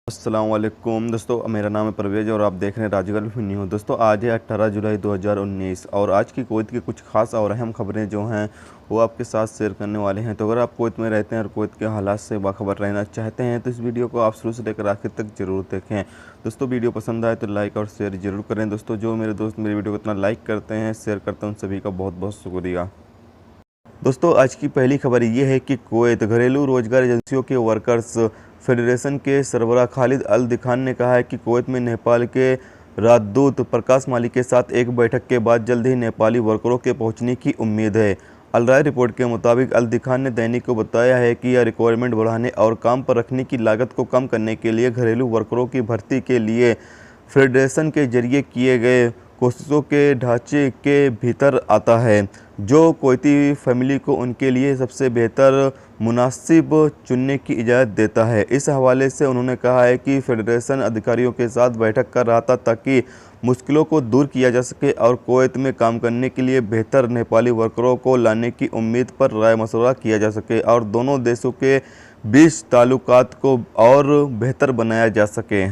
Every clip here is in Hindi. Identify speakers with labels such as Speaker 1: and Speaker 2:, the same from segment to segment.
Speaker 1: अस्सलाम वालेकुम दोस्तों, मेरा नाम है परवेज़ और आप देख रहे हैं राजगल न्यूज़। दोस्तों आज है 18 जुलाई 2019 और आज की कुवैत की कुछ खास और अहम खबरें जो हैं वो आपके साथ शेयर करने वाले हैं। तो अगर आप कुवैत में रहते हैं और कुवैत के हालात से बाखबर रहना चाहते हैं तो इस वीडियो को आप शुरू से लेकर आखिर तक ज़रूर देखें। दोस्तों वीडियो पसंद आए तो लाइक और शेयर ज़रूर करें। दोस्तों जो मेरे दोस्त मेरी वीडियो को इतना लाइक करते हैं, शेयर करते हैं, उन सभी का बहुत बहुत शुक्रिया। दोस्तों आज की पहली खबर ये है कि कुवैत घरेलू रोजगार एजेंसियों के वर्कर्स फेडरेशन के सरबराह खालिद अल दिखान ने कहा है कि कुवैत में नेपाल के राजदूत प्रकाश माली के साथ एक बैठक के बाद जल्द ही नेपाली वर्करों के पहुंचने की उम्मीद है। अल राय रिपोर्ट के मुताबिक अल दिखान ने दैनिक को बताया है कि यह रिक्वायरमेंट बढ़ाने और काम पर रखने की लागत को कम करने के लिए घरेलू वर्करों की भर्ती के लिए फेडरेशन के जरिए किए गए कोशिशों के ढांचे के भीतर आता है, जो कुवैती फैमिली को उनके लिए सबसे बेहतर मुनासिब चुनने की इजाज़त देता है। इस हवाले से उन्होंने कहा है कि फेडरेशन अधिकारियों के साथ बैठक कर रहा था ताकि मुश्किलों को दूर किया जा सके और कुवैत में काम करने के लिए बेहतर नेपाली वर्करों को लाने की उम्मीद पर राय मशवरा किया जा सके और दोनों देशों के बीच ताल्लुकात को और बेहतर बनाया जा सके।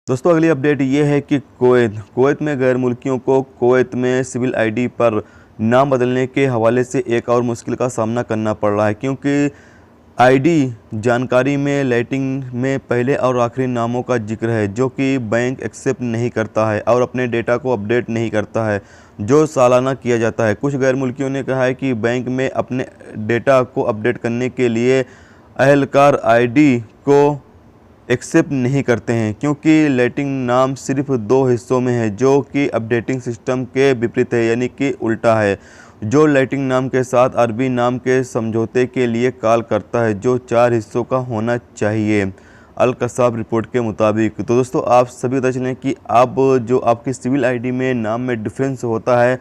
Speaker 1: दोस्तों अगली अपडेट ये है कि कुवैत में गैर मुल्कियों को कुवैत में सिविल आईडी पर नाम बदलने के हवाले से एक और मुश्किल का सामना करना पड़ रहा है, क्योंकि आईडी जानकारी में लाइटिंग में पहले और आखिरी नामों का जिक्र है जो कि बैंक एक्सेप्ट नहीं करता है और अपने डेटा को अपडेट नहीं करता है जो सालाना किया जाता है। कुछ गैर मुल्कियों ने कहा है कि बैंक में अपने डेटा को अपडेट करने के लिए अहलकार आईडी को एक्सेप्ट नहीं करते हैं, क्योंकि लाइटिंग नाम सिर्फ दो हिस्सों में है जो कि अपडेटिंग सिस्टम के विपरीत है, यानी कि उल्टा है, जो लाइटिंग नाम के साथ अरबी नाम के समझौते के लिए कॉल करता है जो 4 हिस्सों का होना चाहिए, अल कसाब रिपोर्ट के मुताबिक। तो दोस्तों आप सभी पता चलें कि अब जो आपकी सिविल आईडी में नाम में डिफरेंस होता है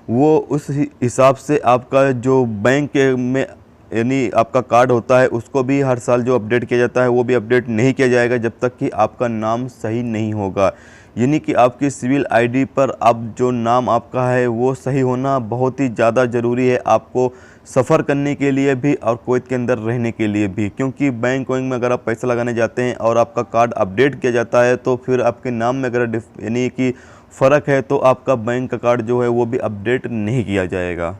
Speaker 1: वो उस हिसाब से आपका जो बैंक में यानी आपका कार्ड होता है उसको भी हर साल जो अपडेट किया जाता है वो भी अपडेट नहीं किया जाएगा जब तक कि आपका नाम सही नहीं होगा। यानी कि आपकी सिविल आईडी पर अब जो नाम आपका है वो सही होना बहुत ही ज़्यादा ज़रूरी है, आपको सफ़र करने के लिए भी और कुवैत के अंदर रहने के लिए भी, क्योंकि बैंक में अगर आप पैसा लगाने जाते हैं और आपका कार्ड अपडेट किया जाता है तो फिर आपके नाम में अगर यानी कि फ़र्क है तो आपका बैंक का कार्ड जो है वो भी अपडेट नहीं किया जाएगा।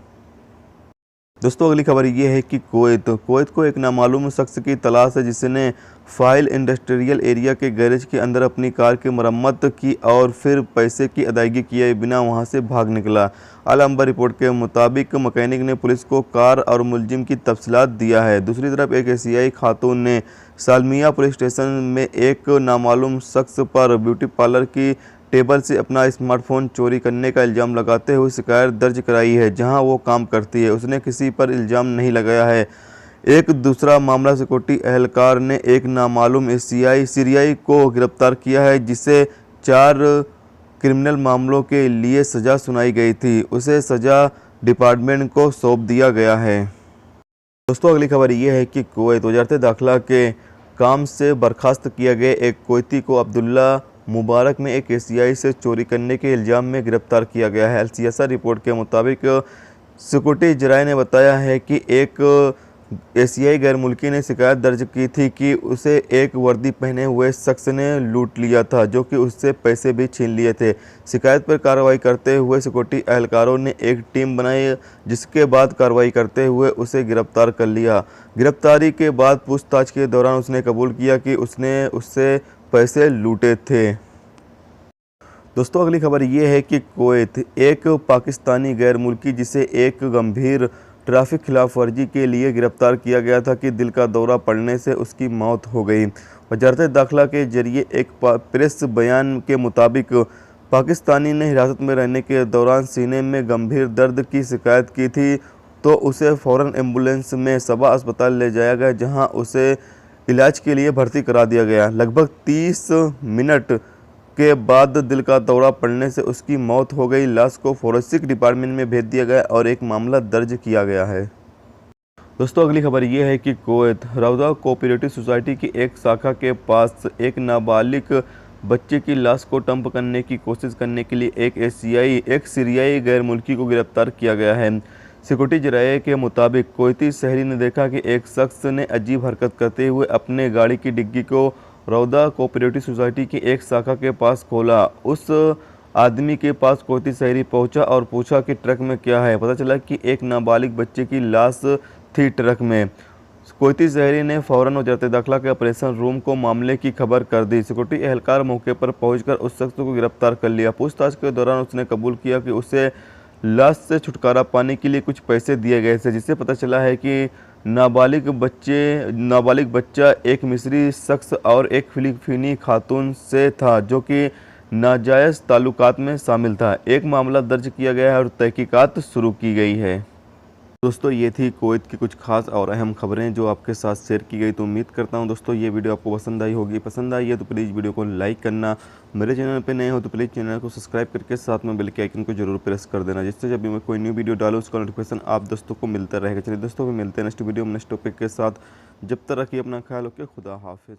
Speaker 1: दोस्तों अगली खबर ये है कि कुवैत को एक नामालूम शख्स की तलाश है जिसने फाइल इंडस्ट्रियल एरिया के गैरेज के अंदर अपनी कार की मरम्मत की और फिर पैसे की अदायगी किए बिना वहां से भाग निकला। अल अंबर रिपोर्ट के मुताबिक मैकेनिक ने पुलिस को कार और मुलजिम की तफसीलात दिया है। दूसरी तरफ एक एशियाई खातून ने सालमिया पुलिस स्टेशन में एक नामालूम शख्स पर ब्यूटी पार्लर की टेबल से अपना स्मार्टफोन चोरी करने का इल्ज़ाम लगाते हुए शिकायत दर्ज कराई है जहां वो काम करती है। उसने किसी पर इल्ज़ाम नहीं लगाया है। एक दूसरा मामला सिक्योरिटी एहलकार ने एक नामालूम सीरियाई को गिरफ्तार किया है जिसे 4 क्रिमिनल मामलों के लिए सज़ा सुनाई गई थी। उसे सज़ा डिपार्टमेंट को सौंप दिया गया है। दोस्तों अगली खबर यह है कि कुवैत वज़ारत दाखिला के काम से बर्खास्त किया गया एक कुवैती को अब्दुल्ला मुबारक में एक एशियाई से चोरी करने के इल्ज़ाम में गिरफ्तार किया गया है। अल-सियासा रिपोर्ट के मुताबिक सिक्योरिटी जराये ने बताया है कि एक एशियाई गैर मुल्की ने शिकायत दर्ज की थी कि उसे एक वर्दी पहने हुए शख्स ने लूट लिया था जो कि उससे पैसे भी छीन लिए थे। शिकायत पर कार्रवाई करते हुए सिक्योरिटी एहलकारों ने एक टीम बनाई जिसके बाद कार्रवाई करते हुए उसे गिरफ्तार कर लिया। गिरफ्तारी के बाद पूछताछ के दौरान उसने कबूल किया कि उसने उससे पैसे लूटे थे। दोस्तों अगली खबर ये है कि कुवैत एक पाकिस्तानी गैर मुल्की जिसे एक गंभीर ट्रैफिक खिलाफ वर्जी के लिए गिरफ्तार किया गया था कि दिल का दौरा पड़ने से उसकी मौत हो गई। वज़ारत दाखिला के जरिए एक प्रेस बयान के मुताबिक पाकिस्तानी ने हिरासत में रहने के दौरान सीने में गंभीर दर्द की शिकायत की थी तो उसे फ़ौरन एम्बुलेंस में सबा अस्पताल ले जाया गया जहां उसे इलाज के लिए भर्ती करा दिया गया। लगभग 30 मिनट के बाद दिल का दौरा पड़ने से उसकी मौत हो गई। लाश को फोरेंसिक डिपार्टमेंट में भेज दिया गया और एक मामला दर्ज किया गया है। दोस्तों अगली खबर यह है कि कुवैत रौदा कोऑपरेटिव सोसाइटी की एक शाखा के पास एक नाबालिग बच्चे की लाश को डंप करने की कोशिश करने के लिए एक सीरियाई गैर मुल्की को गिरफ्तार किया गया है। सिक्योरिटी जराये के मुताबिक कुवैती शहरी ने देखा कि एक शख्स ने अजीब हरकत करते हुए अपने गाड़ी की डिग्गी को रौदा कोऑपरेटिव सोसाइटी की एक शाखा के पास खोला। उस आदमी के पास कोयती शहरी पहुंचा और पूछा कि ट्रक में क्या है। पता चला कि एक नाबालिग बच्चे की लाश थी ट्रक में। कोयती शहरी ने फौरन वजारत दाखिला के ऑपरेशन रूम को मामले की खबर कर दी। सिक्योरिटी एहलकार मौके पर पहुंचकर उस शख्स को गिरफ्तार कर लिया। पूछताछ के दौरान उसने कबूल किया कि उसे लाश से छुटकारा पाने के लिए कुछ पैसे दिए गए थे, जिससे पता चला है कि नाबालिग बच्चा एक मिस्री शख्स और एक फिलिपीनी खातून से था, जो कि नाजायज़ ताल्लुकात में शामिल था। एक मामला दर्ज किया गया है और तहकीकात शुरू की गई है। दोस्तों, ये थी कुवैत की कुछ खास और अहम खबरें जो आपके साथ शेयर की गई। तो उम्मीद करता हूं दोस्तों ये वीडियो आपको पसंद आई होगी। पसंद आई है तो प्लीज़ वीडियो को लाइक करना। मेरे चैनल पे नए हो तो प्लीज़ चैनल को सब्सक्राइब करके साथ में बेल के आइकन को जरूर प्रेस कर देना, जिससे जब भी मैं कोई न्यू वीडियो डालूँ उसका नोटिफिकेशन आप दोस्तों को मिलता रहेगा। चलिए दोस्तों, भी मिलते हैं नेक्स्ट वीडियो में नेक्स्ट टॉपिक के साथ। जब तक रखिए अपना ख्याल, ओके, खुदा हाफिज़।